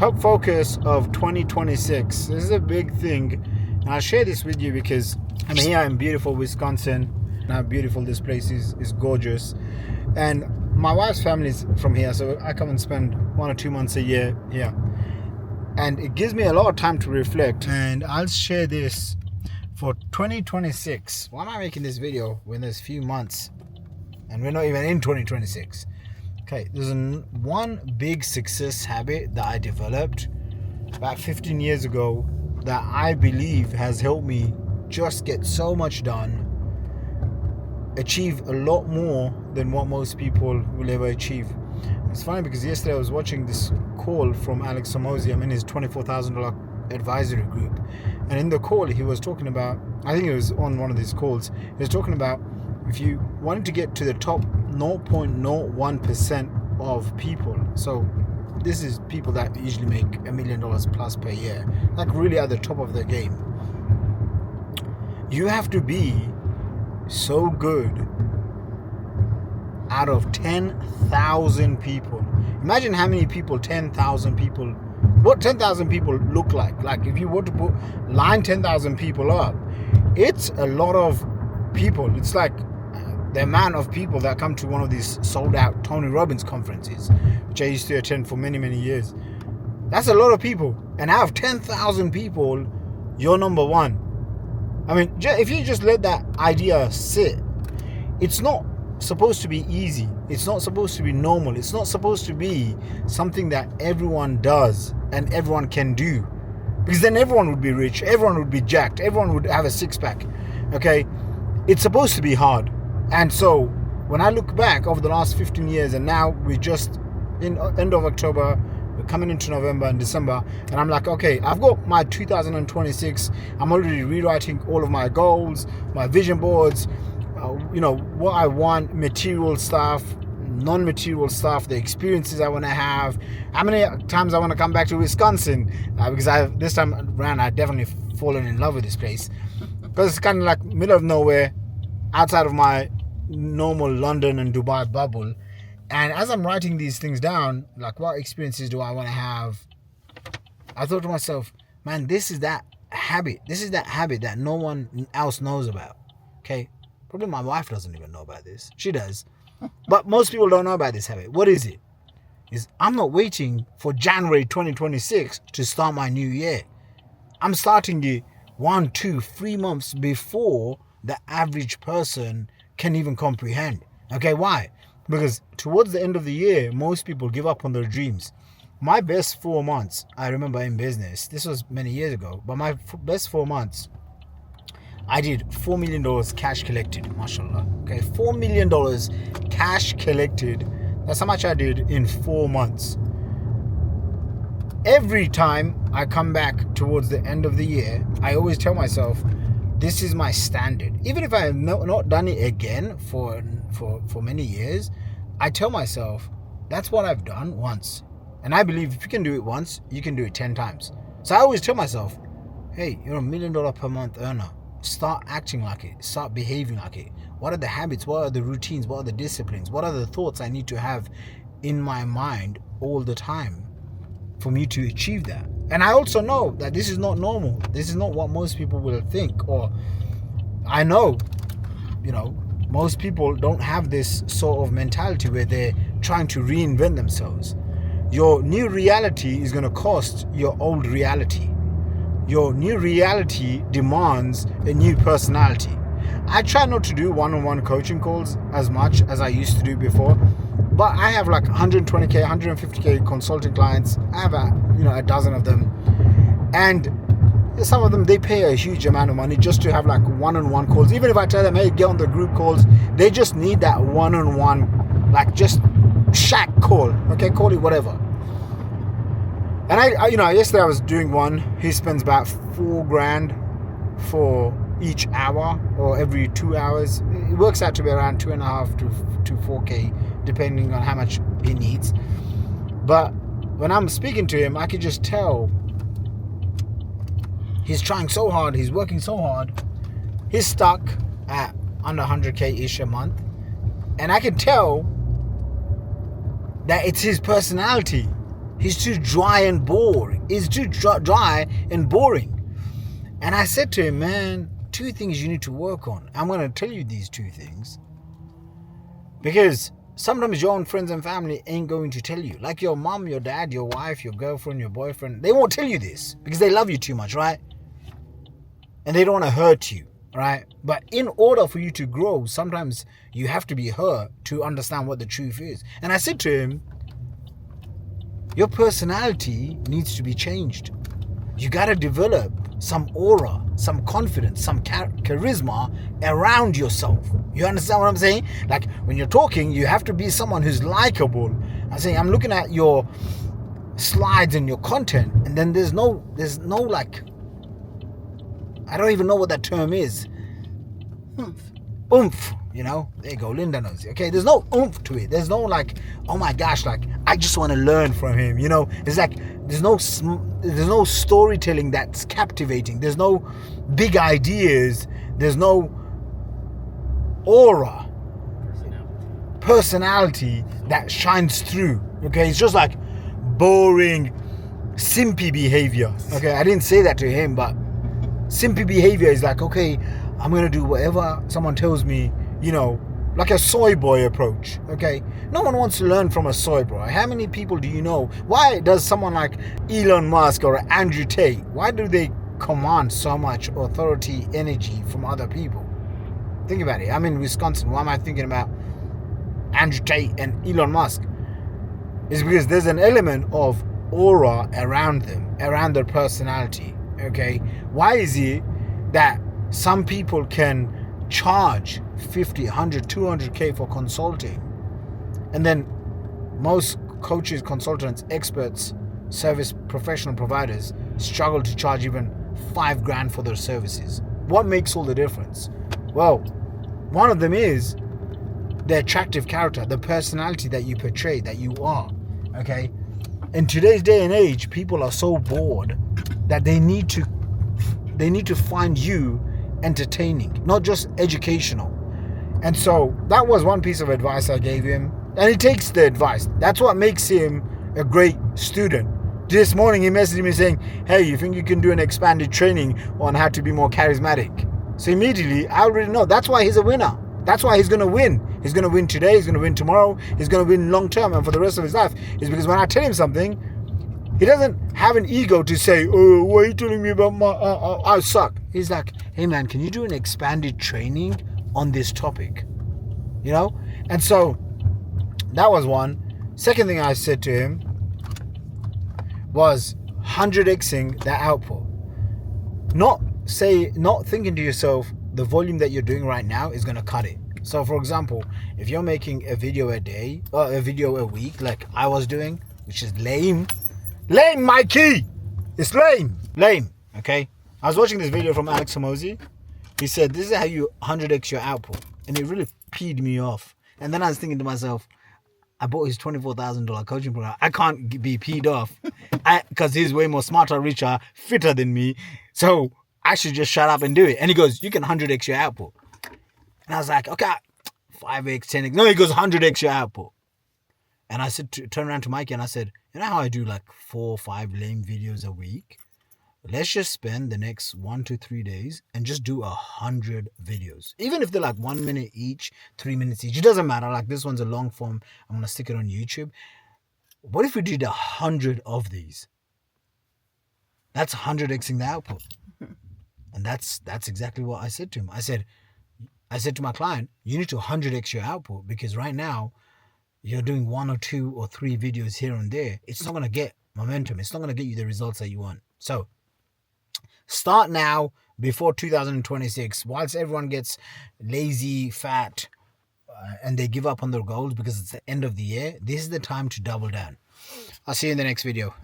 top focus of 2026. This is a big thing. And I'll share this with you because I'm here in beautiful Wisconsin. And how beautiful this place is gorgeous. And my wife's family is from here, so I come and spend 1 or 2 months a year here. And it gives me a lot of time to reflect. And I'll share this for 2026. Why am I making this video when there's few months and we're not even in 2026? Okay, there's one big success habit that I developed about 15 years ago that I believe has helped me just get so much done, achieve a lot more than what most people will ever achieve. It's funny because yesterday I was watching this call from Alex Somosi. I'm in his $24,000 advisory group, and in the call he was talking about, I think it was on one of these calls, he was talking about if you wanted to get to the top 0.01% of people, so this is people that usually make $1 million plus per year, like really at the top of the game, you have to be so good out of 10,000 people. Imagine how many people 10,000 people, what 10,000 people look like. Like if you were to line 10,000 people up, it's a lot of people. It's like the amount of people that come to one of these sold out Tony Robbins conferences, which I used to attend for many, many years. That's a lot of people. And out of 10,000 people, you're number one. I mean, if you just let that idea sit, it's not supposed to be easy. It's not supposed to be normal. It's not supposed to be something that everyone does and everyone can do. Because then everyone would be rich, everyone would be jacked, everyone would have a six-pack. Okay? It's supposed to be hard. And so, when I look back over the last 15 years, and now we're just in end of October, we're coming into November and December, and I'm like, okay, I've got my 2026, I'm already rewriting all of my goals, my vision boards, what I want, material stuff, non-material stuff, the experiences I want to have, how many times I want to come back to Wisconsin, because this time around I definitely fallen in love with this place, because it's kind of like middle of nowhere, outside of my normal London and Dubai bubble. And as I'm writing these things down, like what experiences do I want to have, I thought to myself, man, this is that habit that no one else knows about. Okay, probably my wife doesn't even know about this. She does, but most people don't know about this habit. What is it? Is I'm not waiting for January 2026 to start my new year. I'm starting it 1, 2, 3 months before the average person can even comprehend. Okay, why? Because towards the end of the year, most people give up on their dreams. My best 4 months, I remember in business, this was many years ago, but my best 4 months, I did $4 million cash collected, mashallah. Okay, $4 million cash collected. That's how much I did in 4 months. Every time I come back towards the end of the year, I always tell myself, this is my standard. Even if I have not done it again for many years, I tell myself, that's what I've done once. And I believe if you can do it once, you can do it 10 times. So I always tell myself, hey, you're $1 million per month earner. Start acting like it. Start behaving like it. What are the habits? What are the routines? What are the disciplines? What are the thoughts I need to have in my mind all the time for me to achieve that? And I also know that this is not normal. This is not what most people will think. Or I know, most people don't have this sort of mentality where they're trying to reinvent themselves. Your new reality is going to cost your old reality. Your new reality demands a new personality. I try not to do one-on-one coaching calls as much as I used to do before, but I have like 120K, 150K consulting clients. I have a dozen of them, and some of them, they pay a huge amount of money just to have like one-on-one calls. Even if I tell them, hey, get on the group calls, they just need that one-on-one, like just shack call. Okay, call it whatever. And I yesterday I was doing one. He spends about $4,000 for each hour or every 2 hours. It works out to be around 2.5 to 4K, depending on how much he needs. But when I'm speaking to him, I can just tell he's trying so hard. He's working so hard. He's stuck at under 100K-ish a month. And I can tell that it's his personality. He's too dry and boring. He's too dry and boring. And I said to him, man, 2 things you need to work on. I'm going to tell you these 2 things. Because sometimes your own friends and family ain't going to tell you. Like your mom, your dad, your wife, your girlfriend, your boyfriend. They won't tell you this because they love you too much, right? And they don't want to hurt you, right? But in order for you to grow, sometimes you have to be hurt to understand what the truth is. And I said to him, your personality needs to be changed. You got to develop some aura, some confidence, some charisma around yourself. You understand what I'm saying? Like when you're talking, you have to be someone who's likable. I'm looking at your slides and your content, and then there's no like, I don't even know what that term is. Oomph. There you go, Linda knows. Okay, there's no oomph to it. There's no like, oh my gosh, like I just want to learn from him. It's like there's no storytelling that's captivating. There's no big ideas. There's no aura, personality that shines through. Okay, it's just like boring, simpy behavior. Okay, I didn't say that to him, but simpy behavior is like, okay, I'm gonna do whatever someone tells me. Like a soy-boy approach, okay? No one wants to learn from a soy-boy. How many people do you know? Why does someone like Elon Musk or Andrew Tate, why do they command so much authority, energy from other people? Think about it. I'm in Wisconsin. Why am I thinking about Andrew Tate and Elon Musk? It's because there's an element of aura around them, around their personality, okay? Why is it that some people can charge 50, 100, 200k for consulting, and then most coaches, consultants, experts, service professional providers struggle to charge even 5 grand for their services? What makes all the difference? Well, one of them is the attractive character, the personality that you portray, that you are. Okay, in today's day and age, people are so bored that they need to find you entertaining, not just educational. And so that was one piece of advice I gave him, and he takes the advice. That's what makes him a great student. This morning he messaged me saying, hey, you think you can do an expanded training on how to be more charismatic? So immediately I already know that's why he's a winner. That's why he's going to win. He's going to win today, he's going to win tomorrow, he's going to win long term and for the rest of his life. Is because when I tell him something, he doesn't have an ego to say, oh, why are you telling me about I suck? He's like, hey man, can you do an expanded training on this topic? And so that was one. Second thing I said to him was 100xing that output. Not thinking to yourself, the volume that you're doing right now is going to cut it. So for example, if you're making a video a day or a video a week like I was doing, which is lame, Mikey, it's lame, okay? I was watching this video from Alex Hormozi. He said, this is how you 100x your output. And it really peed me off. And then I was thinking to myself, I bought his $24,000 coaching program. I can't be peed off because he's way more smarter, richer, fitter than me. So I should just shut up and do it. And he goes, you can 100x your output. And I was like, okay, 5x, 10x. No, he goes 100x your output. And I said, turn around to Mikey and I said, you know how I do like 4 or 5 lame videos a week? Let's just spend the next 1 to 3 days and just do 100 videos. Even if they're like 1 minute each, 3 minutes each, it doesn't matter. Like this one's a long form. I'm going to stick it on YouTube. What if we did 100 of these? That's 100xing the output. And that's exactly what I said to him. I said to my client, you need to 100x your output because right now you're doing 1 or 2 or 3 videos here and there. It's not going to get momentum. It's not going to get you the results that you want. So start now before 2026. Whilst everyone gets lazy, fat, and they give up on their goals because it's the end of the year, this is the time to double down. I'll see you in the next video.